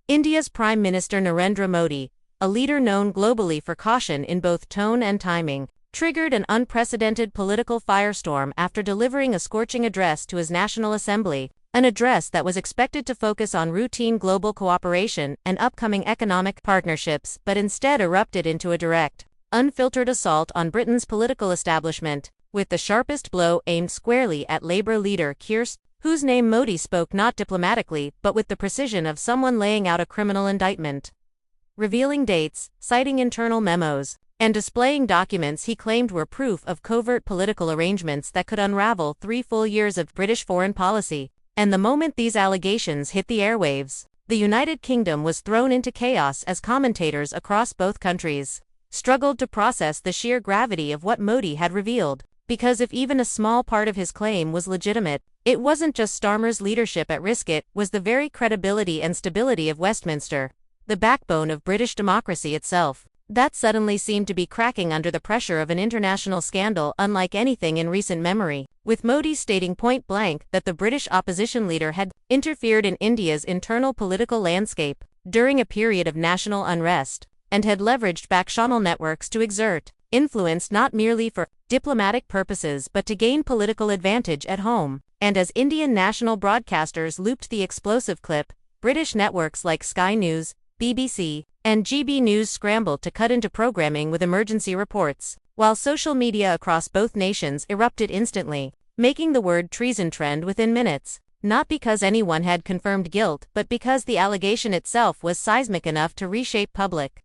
India's Prime Minister Narendra Modi, a leader known globally for caution in both tone and timing, triggered an unprecedented political firestorm after delivering a scorching address to his National Assembly, an address that was expected to focus on routine global cooperation and upcoming economic partnerships but instead erupted into a direct, unfiltered assault on Britain's political establishment, with the sharpest blow aimed squarely at Labour leader Keir Starmer, whose name Modi spoke not diplomatically but with the precision of someone laying out a criminal indictment. Revealing dates, citing internal memos, and displaying documents he claimed were proof of covert political arrangements that could unravel 3 full years of British foreign policy. And the moment these allegations hit the airwaves, the United Kingdom was thrown into chaos as commentators across both countries struggled to process the sheer gravity of what Modi had revealed. Because if even a small part of his claim was legitimate, it wasn't just Starmer's leadership at risk, it was the very credibility and stability of Westminster, the backbone of British democracy itself, that suddenly seemed to be cracking under the pressure of an international scandal unlike anything in recent memory, with Modi stating point-blank that the British opposition leader had interfered in India's internal political landscape during a period of national unrest, and had leveraged back-channel networks to exert influence not merely for diplomatic purposes but to gain political advantage at home. And as Indian national broadcasters looped the explosive clip, British networks like Sky News, BBC, and GB News scrambled to cut into programming with emergency reports, while social media across both nations erupted instantly, making the word treason trend within minutes, not because anyone had confirmed guilt but because the allegation itself was seismic enough to reshape public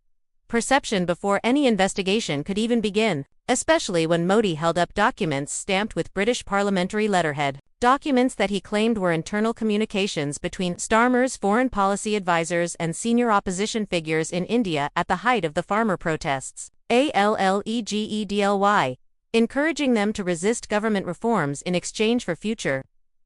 perception before any investigation could even begin, especially when Modi held up documents stamped with British parliamentary letterhead, documents that he claimed were internal communications between Starmer's foreign policy advisors and senior opposition figures in India at the height of the farmer protests, allegedly, encouraging them to resist government reforms in exchange for future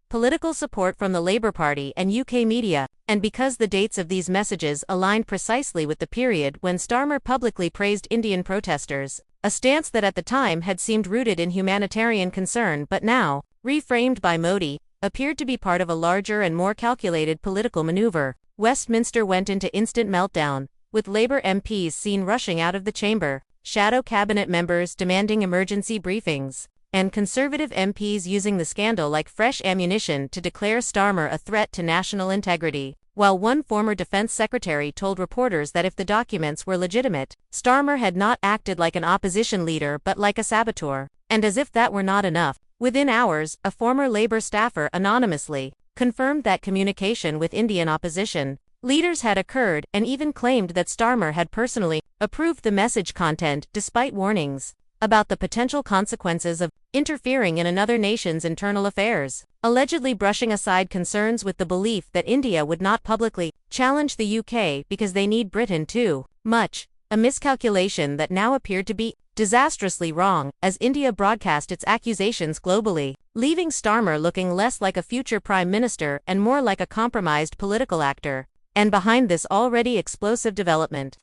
political support from the Labour Party and UK media, and because the dates of these messages aligned precisely with the period when Starmer publicly praised Indian protesters, a stance that at the time had seemed rooted in humanitarian concern but now, reframed by Modi, appeared to be part of a larger and more calculated political maneuver. Westminster went into instant meltdown, with Labour MPs seen rushing out of the chamber, shadow cabinet members demanding emergency briefings, and Conservative MPs using the scandal like fresh ammunition to declare Starmer a threat to national integrity, while one former defense secretary told reporters that if the documents were legitimate, Starmer had not acted like an opposition leader but like a saboteur. And as if that were not enough, within hours, a former Labour staffer anonymously confirmed that communication with Indian opposition leaders had occurred and even claimed that Starmer had personally approved the message content despite warnings about the potential consequences of interfering in another nation's internal affairs, allegedly brushing aside concerns with the belief that India would not publicly challenge the UK because they need Britain too much, a miscalculation that now appeared to be disastrously wrong as India broadcast its accusations globally, leaving Starmer looking less like a future prime minister and more like a compromised political actor. And behind this already explosive development,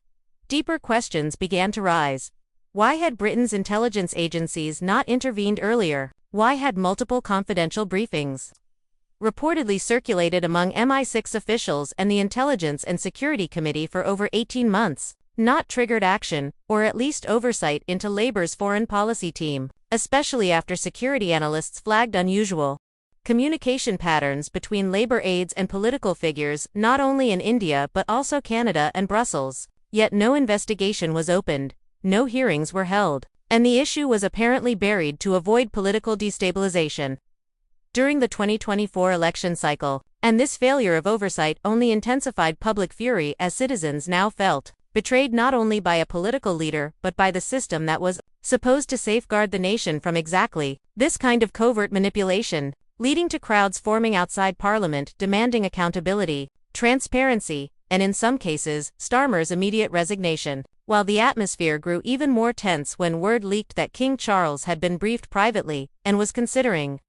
deeper questions began to rise. Why had Britain's intelligence agencies not intervened earlier? Why had multiple confidential briefings reportedly circulated among MI6 officials and the Intelligence and Security Committee for over 18 months, not triggered action, or at least oversight into Labour's foreign policy team, especially after security analysts flagged unusual communication patterns between Labour aides and political figures not only in India but also Canada and Brussels? Yet no investigation was opened. No hearings were held, and the issue was apparently buried to avoid political destabilization during the 2024 election cycle, and this failure of oversight only intensified public fury as citizens now felt betrayed not only by a political leader but by the system that was supposed to safeguard the nation from exactly this kind of covert manipulation, leading to crowds forming outside Parliament demanding accountability, transparency, and in some cases, Starmer's immediate resignation. While the atmosphere grew even more tense when word leaked that King Charles had been briefed privately and was considering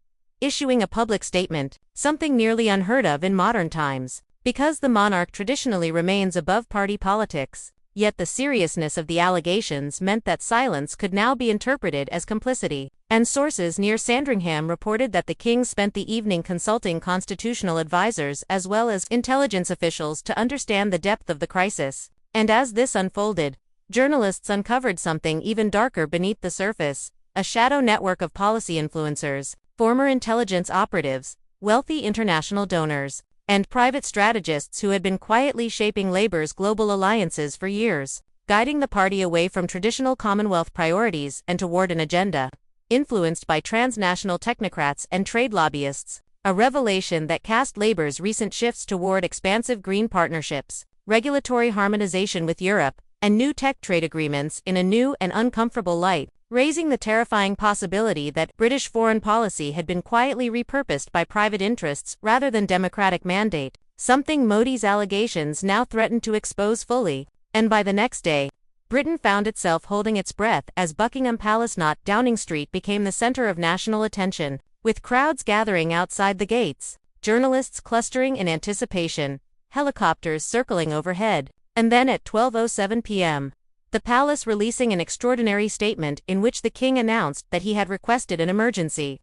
issuing a public statement, something nearly unheard of in modern times, because the monarch traditionally remains above party politics. Yet the seriousness of the allegations meant that silence could now be interpreted as complicity. And sources near Sandringham reported that the king spent the evening consulting constitutional advisors as well as intelligence officials to understand the depth of the crisis. And as this unfolded, journalists uncovered something even darker beneath the surface: a shadow network of policy influencers, former intelligence operatives, wealthy international donors, and private strategists who had been quietly shaping Labour's global alliances for years, guiding the party away from traditional Commonwealth priorities and toward an agenda influenced by transnational technocrats and trade lobbyists, a revelation that cast Labour's recent shifts toward expansive green partnerships, regulatory harmonization with Europe, and new tech trade agreements in a new and uncomfortable light, raising the terrifying possibility that British foreign policy had been quietly repurposed by private interests rather than democratic mandate, something Modi's allegations now threatened to expose fully. And by the next day, Britain found itself holding its breath as Buckingham Palace, not Downing Street, became the centre of national attention, with crowds gathering outside the gates, journalists clustering in anticipation, helicopters circling overhead, and then at 12:07 p.m., the palace releasing an extraordinary statement in which the king announced that he had requested an emergency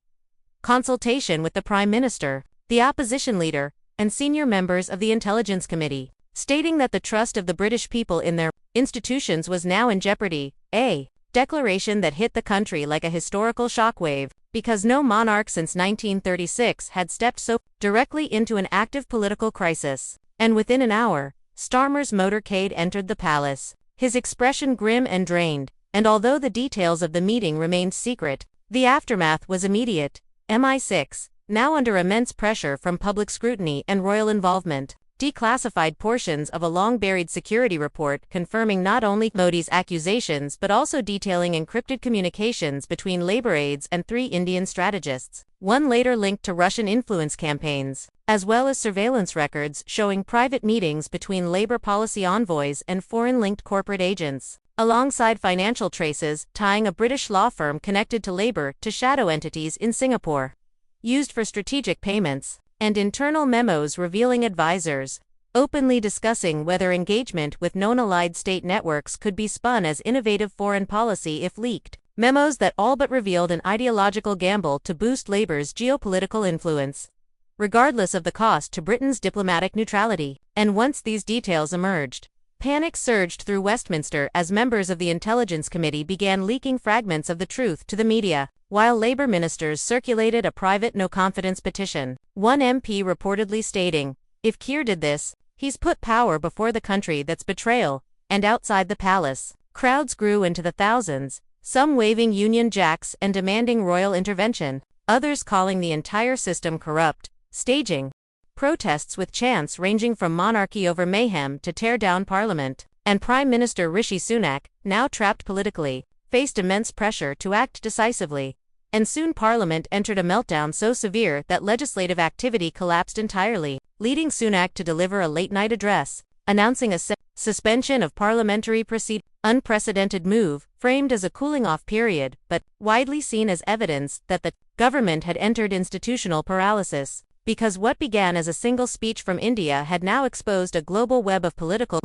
consultation with the Prime Minister, the opposition leader, and senior members of the Intelligence Committee, stating that the trust of the British people in their institutions was now in jeopardy, a declaration that hit the country like a historical shockwave, because no monarch since 1936 had stepped so directly into an active political crisis. And within an hour, Starmer's motorcade entered the palace, his expression grim and drained, and although the details of the meeting remained secret, the aftermath was immediate. MI6, now under immense pressure from public scrutiny and royal involvement, declassified portions of a long-buried security report confirming not only Modi's accusations but also detailing encrypted communications between Labour aides and 3 Indian strategists, one later linked to Russian influence campaigns, as well as surveillance records showing private meetings between Labour policy envoys and foreign-linked corporate agents, alongside financial traces tying a British law firm connected to Labour to shadow entities in Singapore, used for strategic payments, and internal memos revealing advisors openly discussing whether engagement with known allied state networks could be spun as innovative foreign policy if leaked. Memos that all but revealed an ideological gamble to boost Labour's geopolitical influence, regardless of the cost to Britain's diplomatic neutrality. And once these details emerged, panic surged through Westminster as members of the Intelligence Committee began leaking fragments of the truth to the media, while Labour ministers circulated a private no-confidence petition, one MP reportedly stating, "If Keir did this, he's put power before the country, that's betrayal." And outside the palace, crowds grew into the thousands, some waving Union Jacks and demanding royal intervention, others calling the entire system corrupt, staging protests with chants ranging from monarchy over mayhem to tear down Parliament. And Prime Minister Rishi Sunak, now trapped politically, faced immense pressure to act decisively. And soon Parliament entered a meltdown so severe that legislative activity collapsed entirely, leading Sunak to deliver a late-night address, announcing a suspension of parliamentary proceedings, unprecedented move, framed as a cooling-off period, but widely seen as evidence that the government had entered institutional paralysis, because what began as a single speech from India had now exposed a global web of political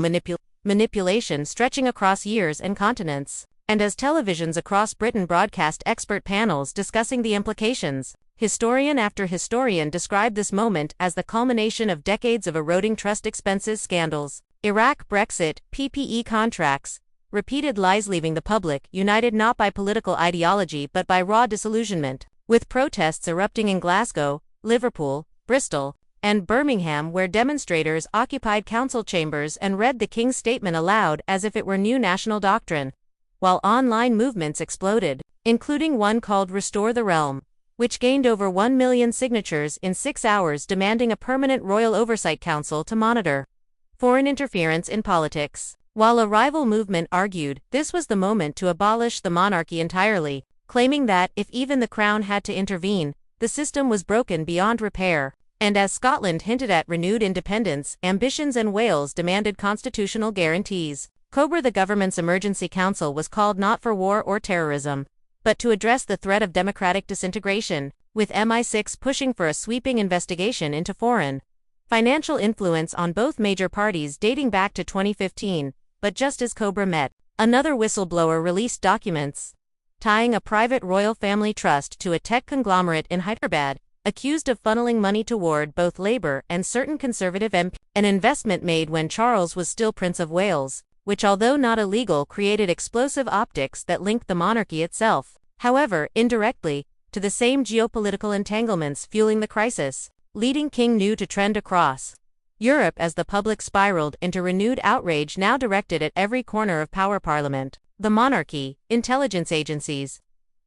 manipulation stretching across years and continents. And as televisions across Britain broadcast expert panels discussing the implications, historian after historian described this moment as the culmination of decades of eroding trust, expenses, scandals, Iraq, Brexit, PPE contracts, repeated lies leaving the public united not by political ideology but by raw disillusionment, with protests erupting in Glasgow, Liverpool, Bristol, and Birmingham, where demonstrators occupied council chambers and read the King's statement aloud as if it were new national doctrine, while online movements exploded, including one called Restore the Realm, which gained over 1 million signatures in 6 hours demanding a permanent royal oversight council to monitor foreign interference in politics. While a rival movement argued this was the moment to abolish the monarchy entirely, claiming that if even the Crown had to intervene, the system was broken beyond repair. And as Scotland hinted at renewed independence ambitions and Wales demanded constitutional guarantees, COBRA, the government's emergency council, was called not for war or terrorism, but to address the threat of democratic disintegration, with MI6 pushing for a sweeping investigation into foreign financial influence on both major parties dating back to 2015. But just as COBRA met, another whistleblower released documents tying a private royal family trust to a tech conglomerate in Hyderabad, accused of funneling money toward both Labour and certain Conservative MPs. An investment made when Charles was still Prince of Wales, which although not illegal created explosive optics that linked the monarchy itself, however, indirectly, to the same geopolitical entanglements fueling the crisis, leading King New to trend across Europe as the public spiraled into renewed outrage now directed at every corner of power: Parliament, the monarchy, intelligence agencies,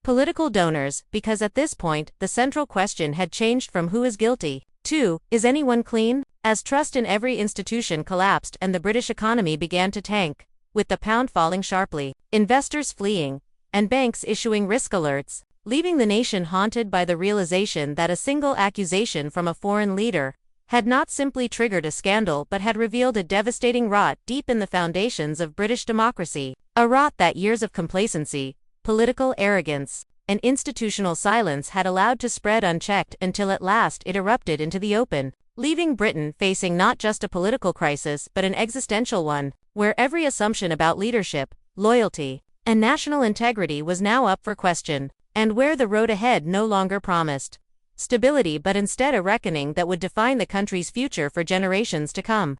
political donors, because at this point, the central question had changed from who is guilty to, is anyone clean? As trust in every institution collapsed and the British economy began to tank, with the pound falling sharply, investors fleeing, and banks issuing risk alerts, leaving the nation haunted by the realization that a single accusation from a foreign leader had not simply triggered a scandal but had revealed a devastating rot deep in the foundations of British democracy, a rot that years of complacency, political arrogance, and institutional silence had allowed to spread unchecked until at last it erupted into the open, leaving Britain facing not just a political crisis but an existential one, where every assumption about leadership, loyalty, and national integrity was now up for question, and where the road ahead no longer promised stability but instead a reckoning that would define the country's future for generations to come.